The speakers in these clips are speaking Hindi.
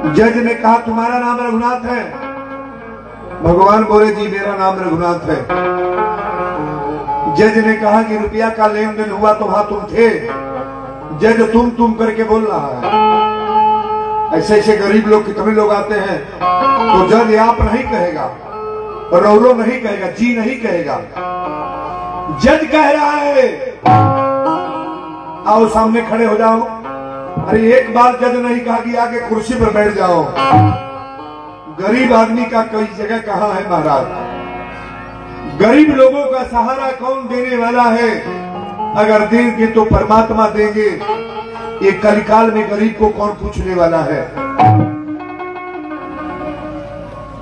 जज ने कहा तुम्हारा नाम रघुनाथ है? भगवान बोले जी मेरा नाम रघुनाथ है। जज ने कहा कि रुपया का लेन देन हुआ तो वहां तुम थे? जज तुम करके बोल रहा है। ऐसे ऐसे गरीब लोग कितने लोग आते हैं तो जज आप नहीं कहेगा, रौरो नहीं कहेगा, जी नहीं कहेगा, जज कह रहा है आओ सामने खड़े हो जाओ। अरे एक बार जज नहीं कहा कि आके कुर्सी पर बैठ जाओ। गरीब आदमी का कोई जगह कहां है महाराज? गरीब लोगों का सहारा कौन देने वाला है? अगर देंगे तो परमात्मा देंगे। ये कलिकाल में गरीब को कौन पूछने वाला है?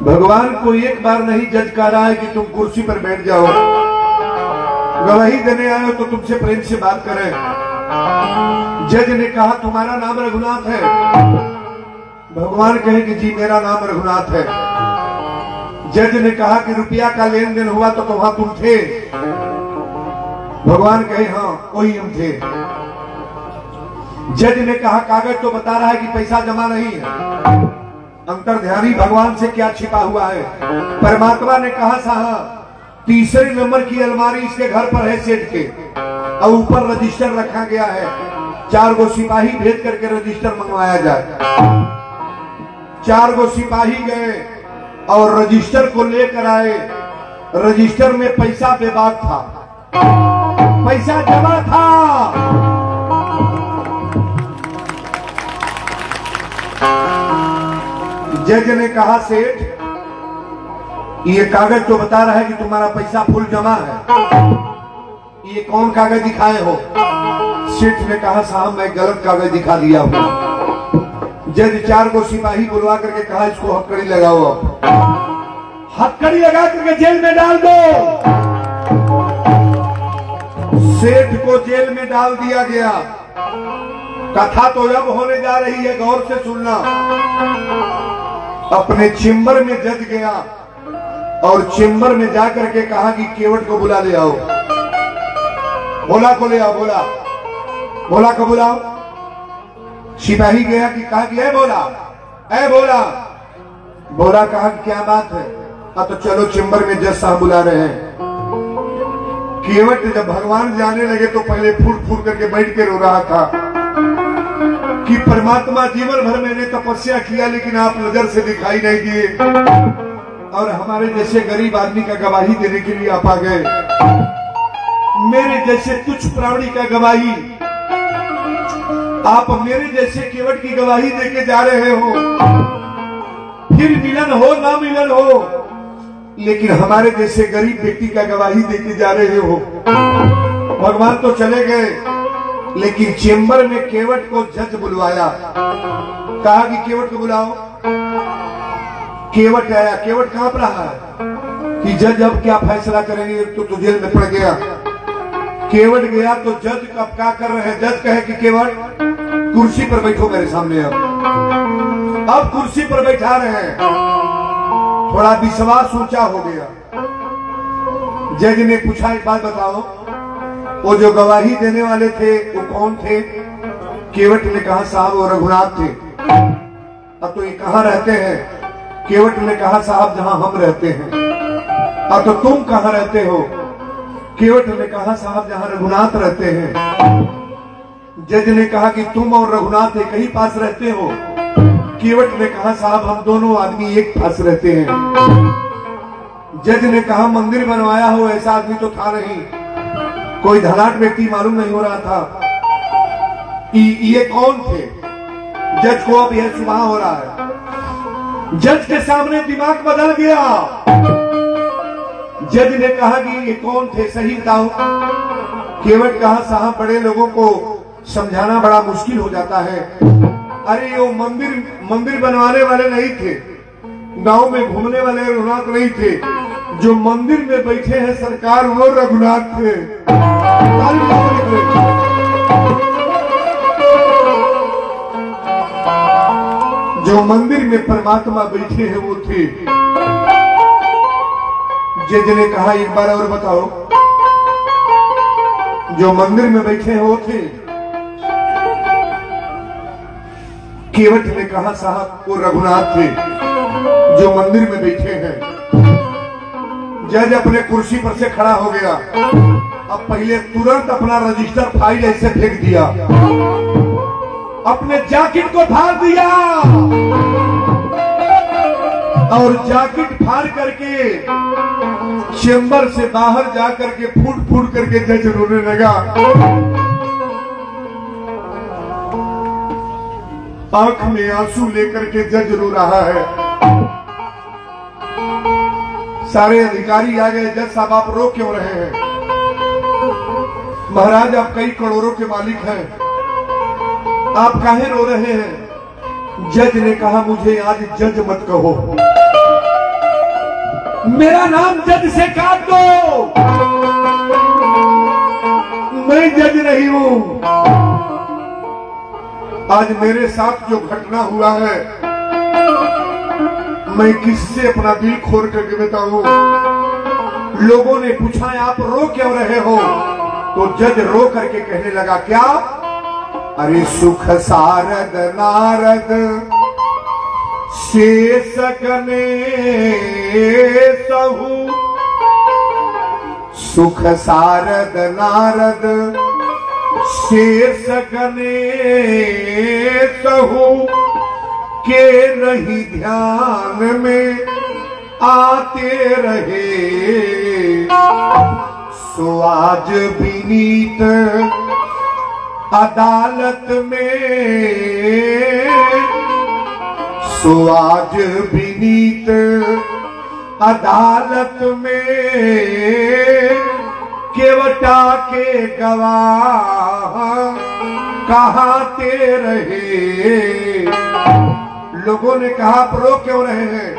भगवान को एक बार नहीं जज कह रहा है कि तुम कुर्सी पर बैठ जाओ। गवाही देने आए हो तो तुमसे प्रेम से बात करें। जज ने कहा तुम्हारा नाम रघुनाथ है? भगवान कहे कि जी मेरा नाम रघुनाथ है। जज ने कहा कि रुपया का लेन देन हुआ तो वहां तुम थे? भगवान कहे हाँ वही हम थे। जज ने कहा कागज तो बता रहा है कि पैसा जमा नहीं है। अंतर्ध्यानी भगवान से क्या छिपा हुआ है? परमात्मा ने कहा साहब तीसरे नंबर की अलमारी इसके घर पर है सेठ के, और ऊपर रजिस्टर रखा गया है। 4 गो सिपाही भेज करके रजिस्टर मंगवाया जाए। 4 गो सिपाही गए और रजिस्टर को लेकर आए। रजिस्टर में पैसा बेबाक था, पैसा जमा था। जज ने कहा सेठ ये कागज तो बता रहा है कि तुम्हारा पैसा फुल जमा है, ये कौन कागज दिखाए हो? सेठ ने कहा साहब मैं गलत कागज दिखा दिया हूं। जज 4 को सिपाही बुलवा करके कहा इसको हथकड़ी लगाओ। अब हथकड़ी लगा करके जेल में डाल दो। सेठ को जेल में डाल दिया गया। कथा तो अब होने जा रही है, गौर से सुनना। अपने चेम्बर में जज गया और चेम्बर में जाकर के कहा कि केवट को बुला ले आओ। भोला को ले आओ। भोला को बुलाओ। सिपाही गया कि कहा कि ऐ भोला। भोला कहा कि क्या बात है? तो चलो चेम्बर में जज साहब बुला रहे हैं। केवट जब भगवान जाने लगे तो पहले फूट करके बैठ के रो रहा था कि परमात्मा जीवन भर मैंने तपस्या किया लेकिन आप नजर से दिखाई नहीं दिए, और हमारे जैसे गरीब आदमी का गवाही देने के लिए आप आ गए। मेरे जैसे तुच्छ प्राणी का गवाही आप मेरे जैसे केवट की गवाही देके जा रहे हो। फिर मिलन हो ना मिलन हो, लेकिन हमारे जैसे गरीब व्यक्ति का गवाही देके जा रहे हो। भगवान तो चले गए, लेकिन चेम्बर में केवट को जज बुलवाया। कहा कि केवट को बुलाओ। केवट आया। केवट कांप रहा है कि जज अब क्या फैसला करेंगे, तो जेल में पड़ गया। केवट गया तो जज अब क्या कर रहे हैं? जज कहे कि केवट कुर्सी पर बैठो मेरे सामने। अब कुर्सी पर बैठा रहे हैं। थोड़ा विश्वास ऊंचा हो गया। जज ने पूछा एक बात बताओ, वो जो गवाही देने वाले थे वो कौन थे? केवट ने कहा साहब वो रघुनाथ थे। अब तो ये कहाँ रहते हैं? केवट ने कहा साहब जहां हम रहते हैं। अब तो तुम कहां रहते हो? केवट ने कहा साहब जहां रघुनाथ रहते हैं। जज ने कहा कि तुम और रघुनाथ एक ही पास रहते हो? केवट ने कहा साहब हम दोनों आदमी एक पास रहते हैं। जज ने कहा मंदिर बनवाया हो ऐसा आदमी तो था नहीं, कोई धनाढ्य व्यक्ति मालूम नहीं हो रहा था। ये कौन थे? जज को अब यह सुबह हो रहा है। जज के सामने दिमाग बदल गया। जज ने कहा कि ये कौन थे, सही बताओ। केवट कहा साहब बड़े लोगों को समझाना बड़ा मुश्किल हो जाता है। अरे वो मंदिर बनवाने वाले नहीं थे, गांव में घूमने वाले रघुनाथ नहीं थे। जो मंदिर में बैठे हैं सरकार वो रघुनाथ थे। जो मंदिर में परमात्मा बैठे हैं वो थे। जज ने कहा एक बार और बताओ, जो मंदिर में बैठे हैं वो थे? केवट ने कहा साहब वो रघुनाथ थे जो मंदिर में बैठे हैं। जज अपने कुर्सी पर से खड़ा हो गया। अब पहले तुरंत अपना रजिस्टर फाइल ऐसे फेंक दिया, अपने जैकेट को फाड़ दिया और जैकेट फाड़ करके चेंबर से बाहर जाकर के फूट फूट करके जज रोने लगा। आंख में आंसू लेकर के जज रो रहा है। सारे अधिकारी आ गए। जज साहब आप रो क्यों रहे हैं? महाराज आप कई करोड़ों के मालिक हैं, आप काहे रो रहे हैं? जज ने कहा मुझे आज जज मत कहो, मेरा नाम जज से काट दो, मैं जज नहीं हूं। आज मेरे साथ जो घटना हुआ है मैं किससे अपना दिल खोल करके बताऊं? लोगों ने पूछा आप रो क्यों रहे हो? तो जज रो करके कहने लगा क्या? अरे सुख सारद नारद शेष गणेश सहु, सुख सारद नारद शेष गणेश सहु, के नहीं ध्यान में आते रहे। सो आज विनीत अदालत में, सो आज विनीत अदालत में केवटा के गवाह कहाते रहे। लोगों ने कहा आप रो क्यों रहे हैं?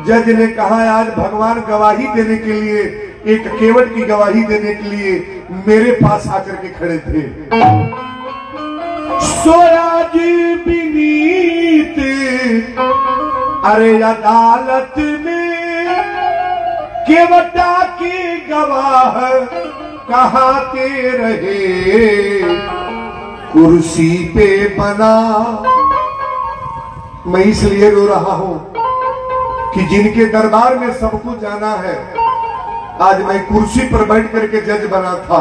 जज ने कहा आज भगवान गवाही देने के लिए, एक केवट की गवाही देने के लिए मेरे पास आकर के खड़े थे। सोया जी विनीत अरे अदालत में केवटा की गवाह कहाते रहे। कुर्सी पे बना, मैं इसलिए रो रहा हूं कि जिनके दरबार में सबको जाना है, आज मैं कुर्सी पर बैठ करके जज बना था।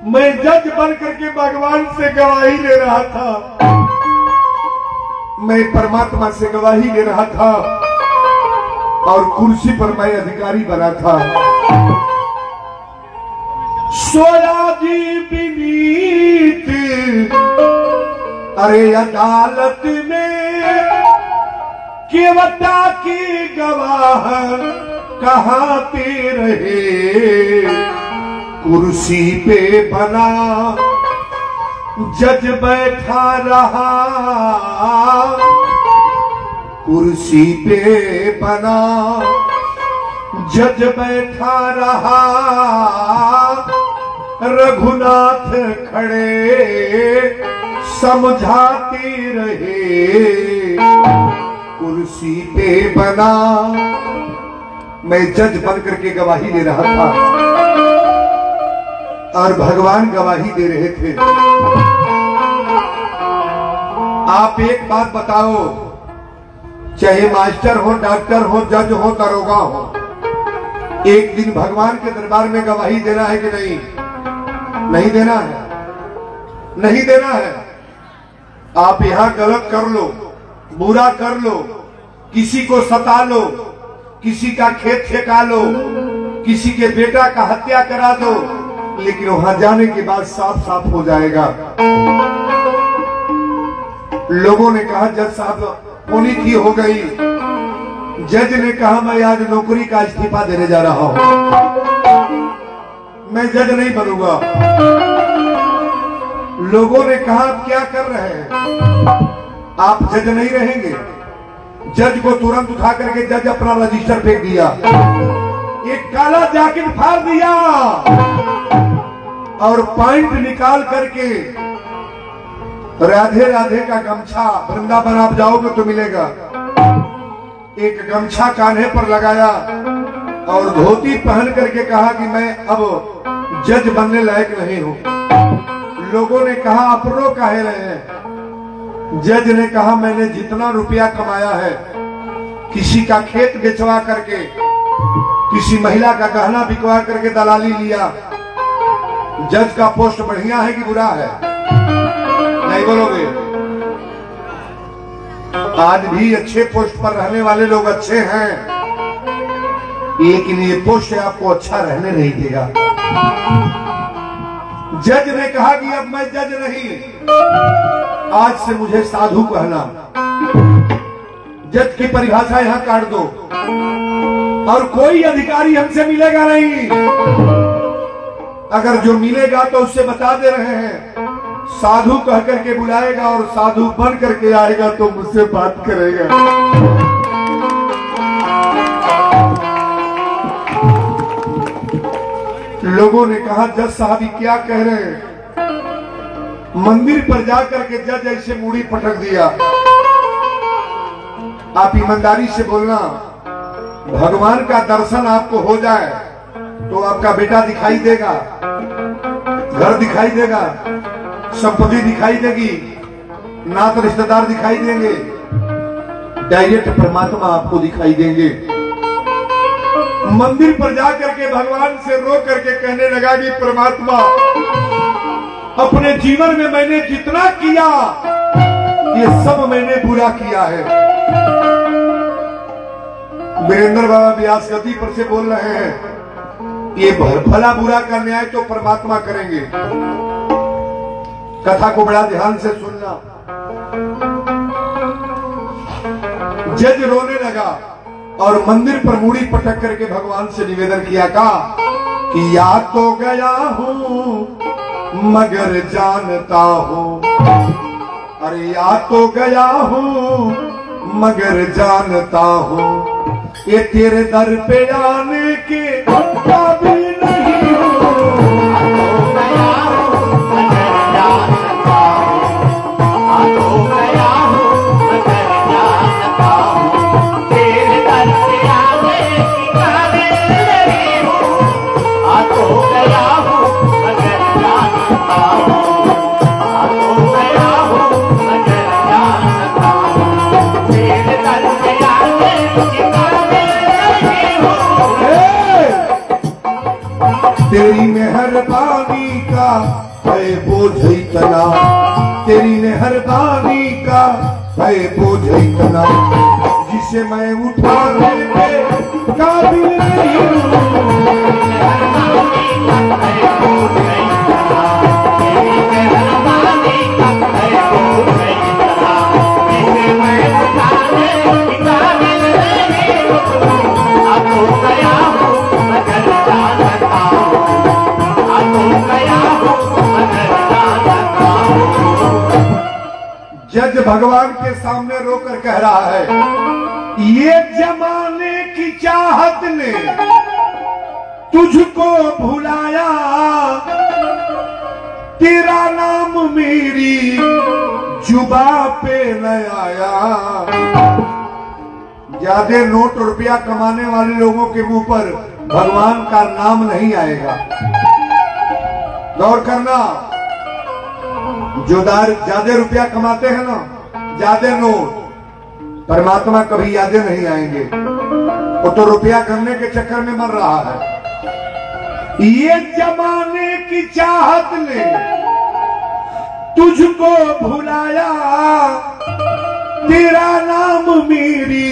मैं जज बन करके भगवान से गवाही ले रहा था, मैं परमात्मा से गवाही ले रहा था और कुर्सी पर मैं अधिकारी बना था। सोया जी विनीत अरे अदालत में केवटा की गवाह कहाते रहे। कुर्सी पे बना जज बैठा रहा, कुर्सी पे बना जज बैठा रहा। रघुनाथ खड़े समझाते रहे। कुर्सी पे बना मैं जज बन करके गवाही दे रहा था और भगवान गवाही दे रहे थे। आप एक बात बताओ, चाहे मास्टर हो, डॉक्टर हो, जज हो, दरोगा हो, एक दिन भगवान के दरबार में गवाही देना है कि नहीं? नहीं देना है, नहीं देना है। आप यहां गलत कर लो, बुरा कर लो, किसी को सता लो, किसी का खेत ठेका लो, किसी के बेटा का हत्या करा दो, लेकिन वहां जाने के बाद साफ साफ हो जाएगा। लोगों ने कहा जज साहब पुनी की हो गई। जज ने कहा मैं आज नौकरी का इस्तीफा देने जा रहा हूं, मैं जज नहीं बनूंगा। लोगों ने कहा आप क्या कर रहे हैं? आप जज नहीं रहेंगे। जज को तुरंत उठा करके जज अपना रजिस्टर फेंक दिया, एक काला जैकेट फाड़ दिया और पॉइंट निकाल करके राधे राधे का गमछा, वृंदावन आप जाओगे तो मिलेगा, एक गमछा कान्हे पर लगाया और धोती पहन करके कहा कि मैं अब जज बनने लायक नहीं हूं। लोगों ने कहा आप रो काहे रहे हैं? जज ने कहा मैंने जितना रुपया कमाया है, किसी का खेत बेचवा करके, किसी महिला का गहना बिकवा करके दलाली लिया, जज का पोस्ट बढ़िया है कि बुरा है? नहीं बोलोगे? आज भी अच्छे पोस्ट पर रहने वाले लोग अच्छे हैं, लेकिन ये पोस्ट आपको अच्छा रहने नहीं देगा। जज ने कहा कि अब मैं जज नहीं, आज से मुझे साधु कहना। जज की परिभाषा यहां काट दो, और कोई अधिकारी हमसे मिलेगा नहीं। अगर जो मिलेगा तो उससे बता दे रहे हैं, साधु कह करके बुलाएगा और साधु बन करके आएगा तो मुझसे बात करेगा। लोगों ने कहा जज साहब ये क्या कह रहे हैं? मंदिर पर जाकर के जज ऐसे मूड़ी पटक दिया। आप ईमानदारी से बोलना, भगवान का दर्शन आपको हो जाए तो आपका बेटा दिखाई देगा, घर दिखाई देगा, संपत्ति दिखाई देगी, नात रिश्तेदार दिखाई देंगे, डायरेक्ट परमात्मा आपको दिखाई देंगे। मंदिर पर जाकर के भगवान से रो करके कहने लगा कि परमात्मा, अपने जीवन में मैंने जितना किया ये सब मैंने बुरा किया है। वीरेंद्र बाबा व्यास गद्दी पर से बोल रहे हैं, ये भला बुरा का न्याय तो परमात्मा करेंगे। कथा को बड़ा ध्यान से सुनना। जज रोने लगा और मंदिर पर मूड़ी पटक करके भगवान से निवेदन किया कि या तो गया हूं मगर जानता हूं, अरे या तो गया हूं मगर जानता हूं, ये तेरे दर पे आने के काबिल नहीं हूं। तेरी मेहरबानी का है बोझ इतना, तेरी मेहरबानी का है बोझ इतना, जिसे मैं उठाने के काबिल नहीं हूँ। जज भगवान के सामने रोकर कह रहा है, ये जमाने की चाहत ने तुझको भुलाया, तेरा नाम मेरी जुबा पे न आया। ज्यादा नोट रुपया कमाने वाले लोगों के मुंह पर भगवान का नाम नहीं आएगा। गौर करना, जो ज्यादा रुपया कमाते हैं ना, ज्यादा नोट, परमात्मा कभी यादें नहीं आएंगे। वो तो रुपया करने के चक्कर में मर रहा है। ये जमाने की चाहत ने तुझको भुलाया, तेरा नाम मेरी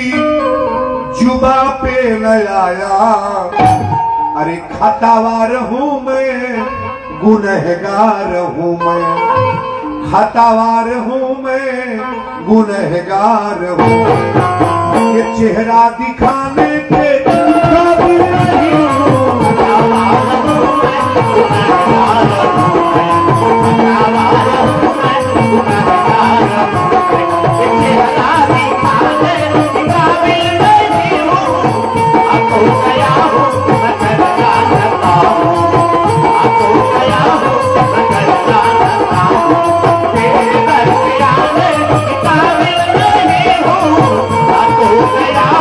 जुबा पे न आया। अरे खतावार हूं मैं, गुनहगार हूं मैं, खतावार हूं मैं, गुनहगार हूं। ये चेहरा दिखाने के काबिल नहीं हूं। गया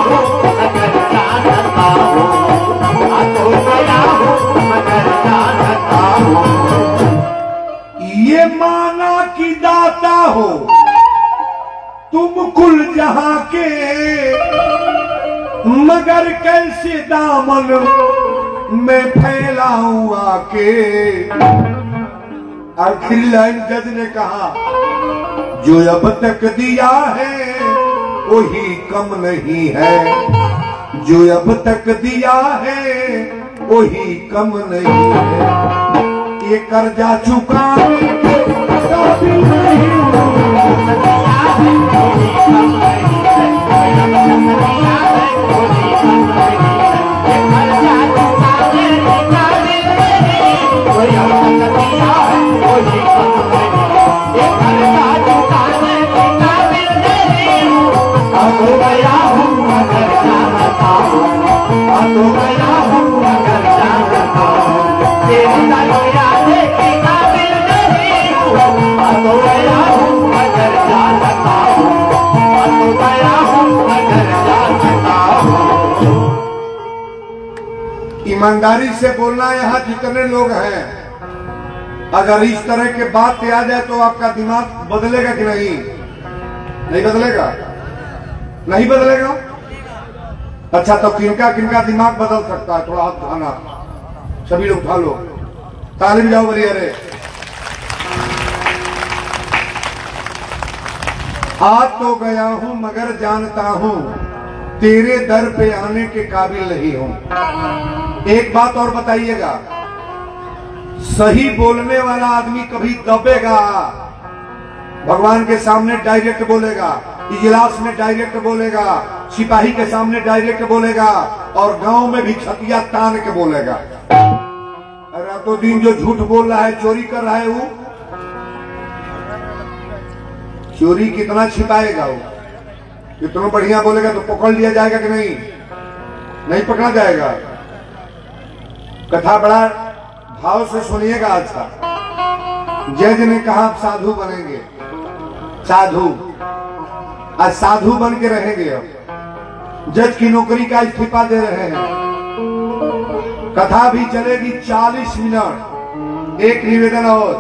हूं तुम कुल जहां के मगर कैसे दामन मैं फैलाऊं आके। आखिरी लाइन जज ने कहा, जो अब तक दिया है वही कम नहीं है, जो अब तक दिया है वही कम नहीं है। ये कर्जा चुका ईमानदारी से बोलना। यहाँ जितने लोग हैं, अगर इस तरह के बात आ जाए तो आपका दिमाग बदलेगा कि नहीं? नहीं बदलेगा? नहीं बदलेगा? अच्छा, तो किनका किनका दिमाग बदल सकता है? थोड़ा हाथ उठाना, सभी लोग उठा लो, ताली बजाओ बढ़िया रे। आ तो गया हूं मगर जानता हूं तेरे दर पे आने के काबिल नहीं हूं। एक बात और बताइएगा, सही बोलने वाला आदमी कभी दबेगा? भगवान के सामने डायरेक्ट बोलेगा, इजलास में डायरेक्ट बोलेगा, सिपाही के सामने डायरेक्ट बोलेगा, और गांव में भी छतिया तान के बोलेगा। रातों दिन जो झूठ बोल रहा है, चोरी कर रहा है, वो चोरी कितना छिपाएगा? वो इतना बढ़िया बोलेगा तो पकड़ लिया जाएगा कि नहीं? नहीं पकड़ा जाएगा। कथा बड़ा भाव से सुनिएगा। अच्छा, जज ने कहा आप साधु बनेंगे, साधु, आज साधु बन के रहेंगे। अब जज की नौकरी का इस्तीफा दे रहे हैं। कथा भी चलेगी 40 मिनट। एक निवेदन और,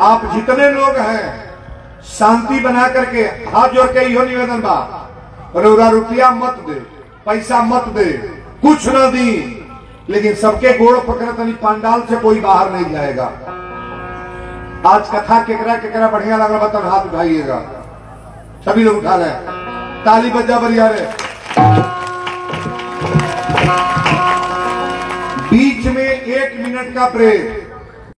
आप जितने लोग हैं शांति बना करके हाथ जोड़ के यो निवेदन बा, रुपया मत दे, पैसा मत दे, कुछ न दी, लेकिन सबके गोड़ पकड़तनी पंडाल से कोई बाहर नहीं जाएगा। आज कथा केकरा केकरा बढ़िया लगा बतन हाथ उठाइएगा, सभी लोग उठा लें, ताली बजा बढ़िया रे। बीच में 1 मिनट का ब्रेक।